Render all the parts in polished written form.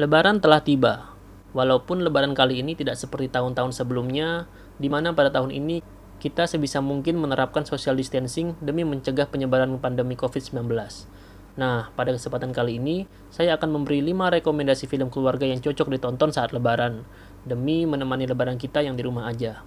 Lebaran telah tiba. Walaupun lebaran kali ini tidak seperti tahun-tahun sebelumnya, di mana pada tahun ini kita sebisa mungkin menerapkan social distancing demi mencegah penyebaran pandemi COVID-19. Nah, pada kesempatan kali ini, saya akan memberi 5 rekomendasi film keluarga yang cocok ditonton saat lebaran, demi menemani lebaran kita yang di rumah aja.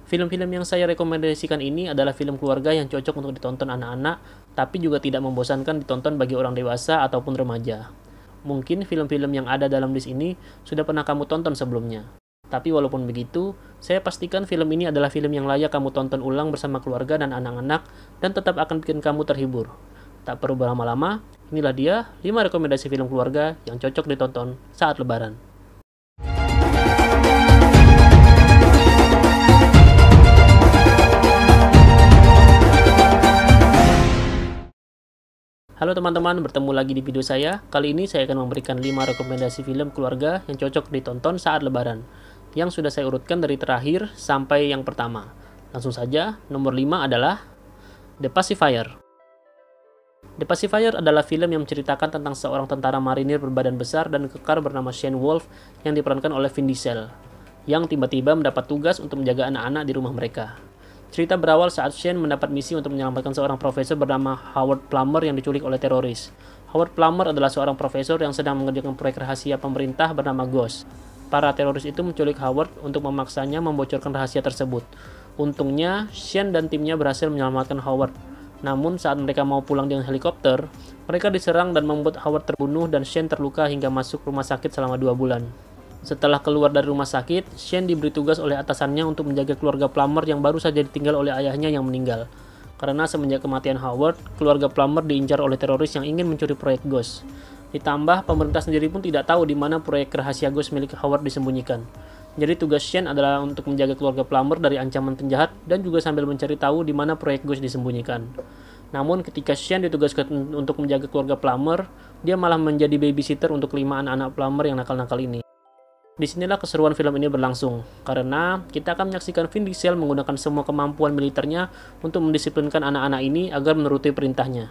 Film-film yang saya rekomendasikan ini adalah film keluarga yang cocok untuk ditonton anak-anak, tapi juga tidak membosankan ditonton bagi orang dewasa ataupun remaja. Mungkin film-film yang ada dalam list ini sudah pernah kamu tonton sebelumnya. Tapi walaupun begitu, saya pastikan film ini adalah film yang layak kamu tonton ulang bersama keluarga dan anak-anak dan tetap akan bikin kamu terhibur. Tak perlu berlama-lama, inilah dia 5 rekomendasi film keluarga yang cocok ditonton saat lebaran. Halo teman-teman, bertemu lagi di video saya. Kali ini saya akan memberikan 5 rekomendasi film keluarga yang cocok ditonton saat lebaran, yang sudah saya urutkan dari terakhir sampai yang pertama. Langsung saja, nomor 5 adalah The Pacifier. The Pacifier adalah film yang menceritakan tentang seorang tentara marinir berbadan besar dan kekar bernama Shane Wolf yang diperankan oleh Vin Diesel, yang tiba-tiba mendapat tugas untuk menjaga anak-anak di rumah mereka. Cerita berawal saat Shane mendapat misi untuk menyelamatkan seorang profesor bernama Howard Plummer yang diculik oleh teroris. Howard Plummer adalah seorang profesor yang sedang mengerjakan proyek rahasia pemerintah bernama Ghost. Para teroris itu menculik Howard untuk memaksanya membocorkan rahasia tersebut. Untungnya, Shane dan timnya berhasil menyelamatkan Howard. Namun saat mereka mau pulang dengan helikopter, mereka diserang dan membuat Howard terbunuh dan Shane terluka hingga masuk rumah sakit selama 2 bulan. Setelah keluar dari rumah sakit, Shane diberi tugas oleh atasannya untuk menjaga keluarga Plummer yang baru saja ditinggal oleh ayahnya yang meninggal. Karena semenjak kematian Howard, keluarga Plummer diincar oleh teroris yang ingin mencuri proyek Ghost. Ditambah, pemerintah sendiri pun tidak tahu di mana proyek rahasia Ghost milik Howard disembunyikan. Jadi tugas Shane adalah untuk menjaga keluarga Plummer dari ancaman penjahat dan juga sambil mencari tahu di mana proyek Ghost disembunyikan. Namun ketika Shane ditugaskan untuk menjaga keluarga Plummer, dia malah menjadi babysitter untuk 5 anak-anak Plummer yang nakal-nakal ini. Disinilah keseruan film ini berlangsung, karena kita akan menyaksikan Vin Diesel menggunakan semua kemampuan militernya untuk mendisiplinkan anak-anak ini agar menuruti perintahnya.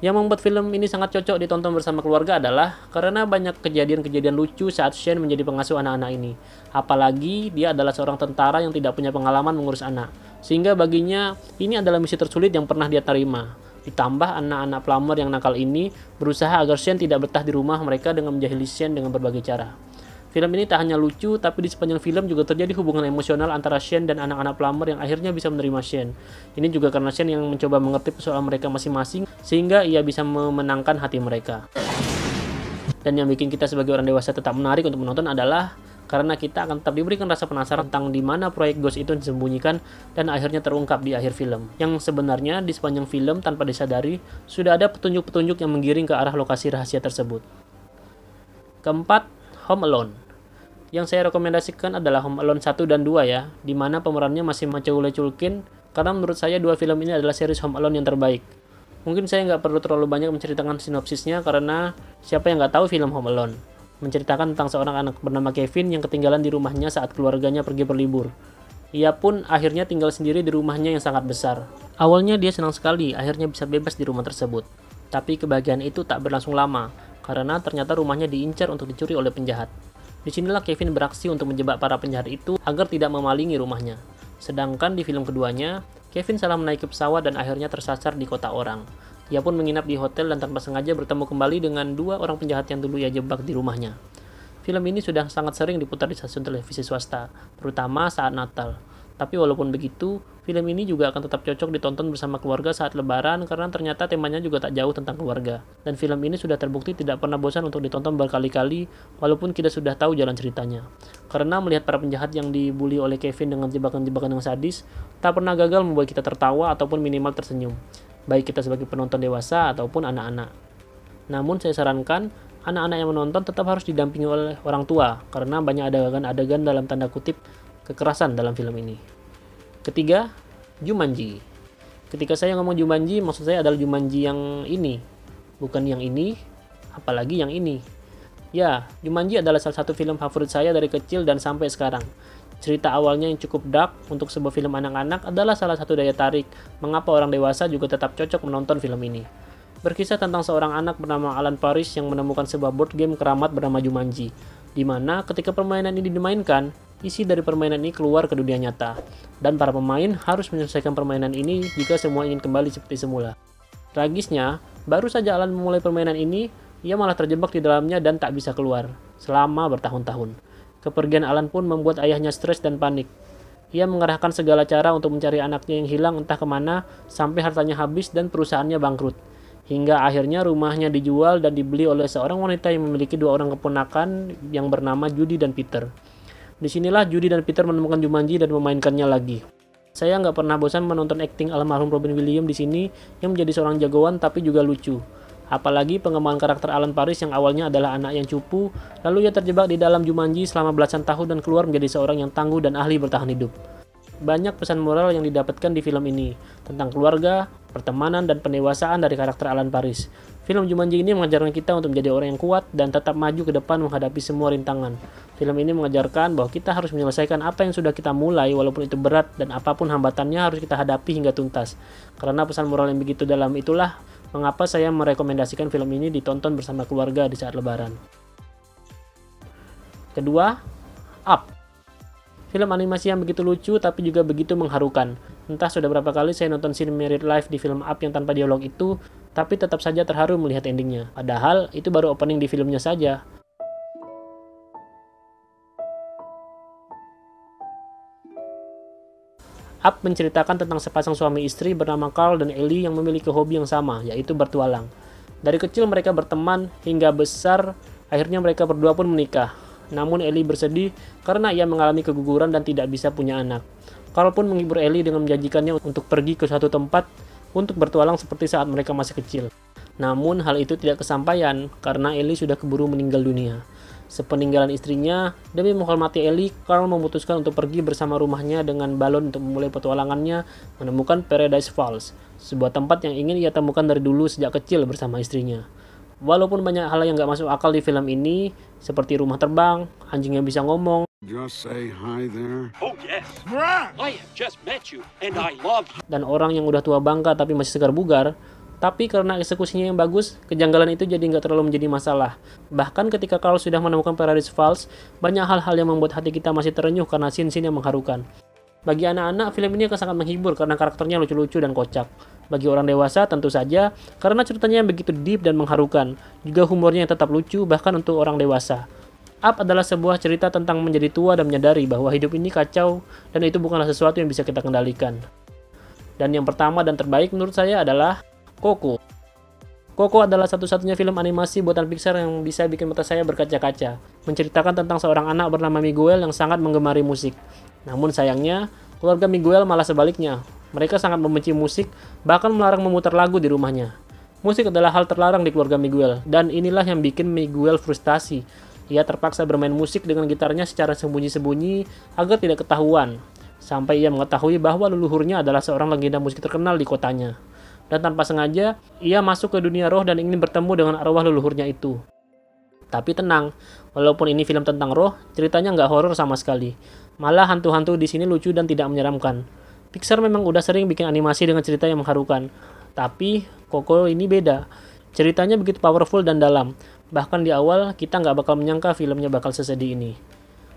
Yang membuat film ini sangat cocok ditonton bersama keluarga adalah karena banyak kejadian-kejadian lucu saat Shane menjadi pengasuh anak-anak ini. Apalagi dia adalah seorang tentara yang tidak punya pengalaman mengurus anak, sehingga baginya ini adalah misi tersulit yang pernah dia terima. Ditambah anak-anak Plummer yang nakal ini berusaha agar Shane tidak betah di rumah mereka dengan menjahili Shane dengan berbagai cara. Film ini tak hanya lucu, tapi di sepanjang film juga terjadi hubungan emosional antara Shane dan anak-anak Plummer yang akhirnya bisa menerima Shane. Ini juga karena Shane yang mencoba mengerti persoalan mereka masing-masing, sehingga ia bisa memenangkan hati mereka. Dan yang bikin kita sebagai orang dewasa tetap menarik untuk menonton adalah karena kita akan tetap diberikan rasa penasaran tentang di mana proyek Ghost itu disembunyikan dan akhirnya terungkap di akhir film. Yang sebenarnya di sepanjang film tanpa disadari, sudah ada petunjuk-petunjuk yang menggiring ke arah lokasi rahasia tersebut. Keempat, Home Alone. Yang saya rekomendasikan adalah Home Alone 1 dan 2 ya, di mana pemerannya masih menculkin karena menurut saya 2 film ini adalah series Home Alone yang terbaik. Mungkin saya nggak perlu terlalu banyak menceritakan sinopsisnya karena siapa yang nggak tahu film Home Alone. Menceritakan tentang seorang anak bernama Kevin yang ketinggalan di rumahnya saat keluarganya pergi berlibur. Ia pun akhirnya tinggal sendiri di rumahnya yang sangat besar. Awalnya dia senang sekali akhirnya bisa bebas di rumah tersebut. Tapi kebahagiaan itu tak berlangsung lama karena ternyata rumahnya diincar untuk dicuri oleh penjahat. Disinilah Kevin beraksi untuk menjebak para penjahat itu agar tidak memalingi rumahnya. Sedangkan di film keduanya, Kevin salah menaiki pesawat dan akhirnya tersasar di kota orang. Ia pun menginap di hotel dan tanpa sengaja bertemu kembali dengan 2 orang penjahat yang dulu ia jebak di rumahnya. Film ini sudah sangat sering diputar di stasiun televisi swasta, terutama saat Natal. Tapi walaupun begitu, film ini juga akan tetap cocok ditonton bersama keluarga saat lebaran karena ternyata temanya juga tak jauh tentang keluarga. Dan film ini sudah terbukti tidak pernah bosan untuk ditonton berkali-kali walaupun kita sudah tahu jalan ceritanya. Karena melihat para penjahat yang dibully oleh Kevin dengan jebakan-jebakan yang sadis, tak pernah gagal membuat kita tertawa ataupun minimal tersenyum. Baik kita sebagai penonton dewasa ataupun anak-anak. Namun saya sarankan, anak-anak yang menonton tetap harus didampingi oleh orang tua karena banyak adegan-adegan dalam tanda kutip kekerasan dalam film ini. Ketiga, Jumanji. Ketika saya ngomong Jumanji, maksud saya adalah Jumanji yang ini, bukan yang ini, apalagi yang ini. Ya, Jumanji adalah salah satu film favorit saya dari kecil dan sampai sekarang. Cerita awalnya yang cukup dark untuk sebuah film anak-anak adalah salah satu daya tarik mengapa orang dewasa juga tetap cocok menonton film ini. berkisah tentang seorang anak bernama Alan Parrish yang menemukan sebuah board game keramat bernama Jumanji, di mana ketika permainan ini dimainkan, isi dari permainan ini keluar ke dunia nyata, dan para pemain harus menyelesaikan permainan ini jika semua ingin kembali seperti semula. Tragisnya, baru saja Alan memulai permainan ini, ia malah terjebak di dalamnya dan tak bisa keluar, selama bertahun-tahun. Kepergian Alan pun membuat ayahnya stres dan panik. Ia mengerahkan segala cara untuk mencari anaknya yang hilang entah kemana, sampai hartanya habis dan perusahaannya bangkrut. Hingga akhirnya rumahnya dijual dan dibeli oleh seorang wanita yang memiliki 2 orang keponakan yang bernama Judy dan Peter. Disinilah Judy dan Peter menemukan Jumanji dan memainkannya lagi. Saya nggak pernah bosan menonton akting almarhum Robin Williams di sini yang menjadi seorang jagoan tapi juga lucu. Apalagi pengembangan karakter Alan Parrish yang awalnya adalah anak yang cupu, lalu ia terjebak di dalam Jumanji selama belasan tahun dan keluar menjadi seorang yang tangguh dan ahli bertahan hidup. Banyak pesan moral yang didapatkan di film ini, tentang keluarga, pertemanan, dan pendewasaan dari karakter Alan Parrish. Film Jumanji ini mengajarkan kita untuk menjadi orang yang kuat dan tetap maju ke depan menghadapi semua rintangan. Film ini mengajarkan bahwa kita harus menyelesaikan apa yang sudah kita mulai walaupun itu berat dan apapun hambatannya harus kita hadapi hingga tuntas. Karena pesan moral yang begitu dalam itulah mengapa saya merekomendasikan film ini ditonton bersama keluarga di saat lebaran. Kedua, Up. Film animasi yang begitu lucu tapi juga begitu mengharukan. Entah sudah berapa kali saya nonton scene Married Life di film Up yang tanpa dialog itu, tapi tetap saja terharu melihat endingnya. Padahal itu baru opening di filmnya saja. Up menceritakan tentang sepasang suami istri bernama Carl dan Ellie yang memiliki hobi yang sama, yaitu bertualang. Dari kecil mereka berteman hingga besar, akhirnya mereka berdua pun menikah. Namun Ellie bersedih karena ia mengalami keguguran dan tidak bisa punya anak. Carl pun menghibur Ellie dengan menjanjikannya untuk pergi ke suatu tempat untuk bertualang seperti saat mereka masih kecil. Namun hal itu tidak kesampaian karena Ellie sudah keburu meninggal dunia. Sepeninggalan istrinya, demi menghormati Ellie, Carl memutuskan untuk pergi bersama rumahnya dengan balon untuk memulai petualangannya menemukan Paradise Falls, sebuah tempat yang ingin ia temukan dari dulu sejak kecil bersama istrinya. Walaupun banyak hal yang gak masuk akal di film ini, seperti rumah terbang, anjing yang bisa ngomong, Just say hi there. Oh yes, I have just met you and I love you. dan orang yang udah tua bangka tapi masih segar bugar, tapi karena eksekusinya yang bagus, kejanggalan itu jadi nggak terlalu menjadi masalah. Bahkan ketika Carl sudah menemukan Paradise Falls, banyak hal-hal yang membuat hati kita masih terenyuh karena scene-scene yang mengharukan. Bagi anak-anak, film ini akan sangat menghibur karena karakternya lucu-lucu dan kocak. Bagi orang dewasa, tentu saja, karena ceritanya yang begitu deep dan mengharukan. Juga humornya yang tetap lucu, bahkan untuk orang dewasa. Up adalah sebuah cerita tentang menjadi tua dan menyadari bahwa hidup ini kacau, dan itu bukanlah sesuatu yang bisa kita kendalikan. Dan yang pertama dan terbaik menurut saya adalah Coco. Coco adalah satu-satunya film animasi buatan Pixar yang bisa bikin mata saya berkaca-kaca. Menceritakan tentang seorang anak bernama Miguel yang sangat menggemari musik. Namun sayangnya, keluarga Miguel malah sebaliknya. Mereka sangat membenci musik, bahkan melarang memutar lagu di rumahnya. Musik adalah hal terlarang di keluarga Miguel, dan inilah yang bikin Miguel frustasi. Ia terpaksa bermain musik dengan gitarnya secara sembunyi-sembunyi agar tidak ketahuan. Sampai ia mengetahui bahwa leluhurnya adalah seorang legenda musik terkenal di kotanya. Dan tanpa sengaja, ia masuk ke dunia roh dan ingin bertemu dengan arwah leluhurnya itu. Tapi tenang, walaupun ini film tentang roh, ceritanya nggak horor sama sekali. Malah hantu-hantu di sini lucu dan tidak menyeramkan. Pixar memang udah sering bikin animasi dengan cerita yang mengharukan. Tapi, Coco ini beda. Ceritanya begitu powerful dan dalam. Bahkan di awal, kita nggak bakal menyangka filmnya bakal sesedih ini.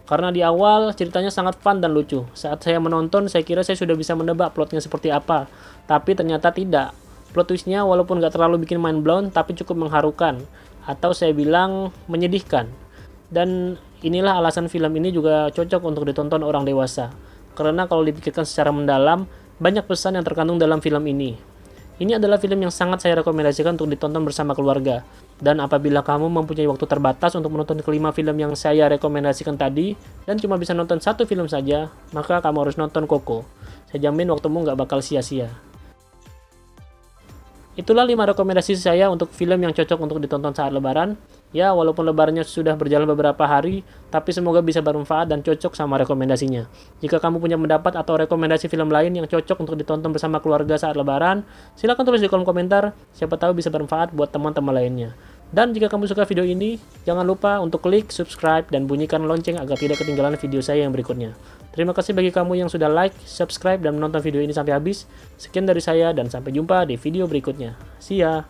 Karena di awal, ceritanya sangat fun dan lucu. Saat saya menonton, saya kira saya sudah bisa menebak plotnya seperti apa. Tapi ternyata tidak. Plot twistnya walaupun nggak terlalu bikin mind blown, tapi cukup mengharukan. Atau saya bilang, menyedihkan. Dan inilah alasan film ini juga cocok untuk ditonton orang dewasa. Karena kalau dipikirkan secara mendalam, banyak pesan yang terkandung dalam film ini. Ini adalah film yang sangat saya rekomendasikan untuk ditonton bersama keluarga. Dan apabila kamu mempunyai waktu terbatas untuk menonton kelima film yang saya rekomendasikan tadi, dan cuma bisa nonton satu film saja, maka kamu harus nonton Coco. Saya jamin waktumu nggak bakal sia-sia. Itulah 5 rekomendasi saya untuk film yang cocok untuk ditonton saat lebaran. Ya, walaupun lebarannya sudah berjalan beberapa hari, tapi semoga bisa bermanfaat dan cocok sama rekomendasinya. Jika kamu punya pendapat atau rekomendasi film lain yang cocok untuk ditonton bersama keluarga saat lebaran, silakan tulis di kolom komentar, siapa tahu bisa bermanfaat buat teman-teman lainnya. Dan jika kamu suka video ini, jangan lupa untuk klik subscribe dan bunyikan lonceng agar tidak ketinggalan video saya yang berikutnya. Terima kasih bagi kamu yang sudah like, subscribe, dan menonton video ini sampai habis. Sekian dari saya dan sampai jumpa di video berikutnya. See ya!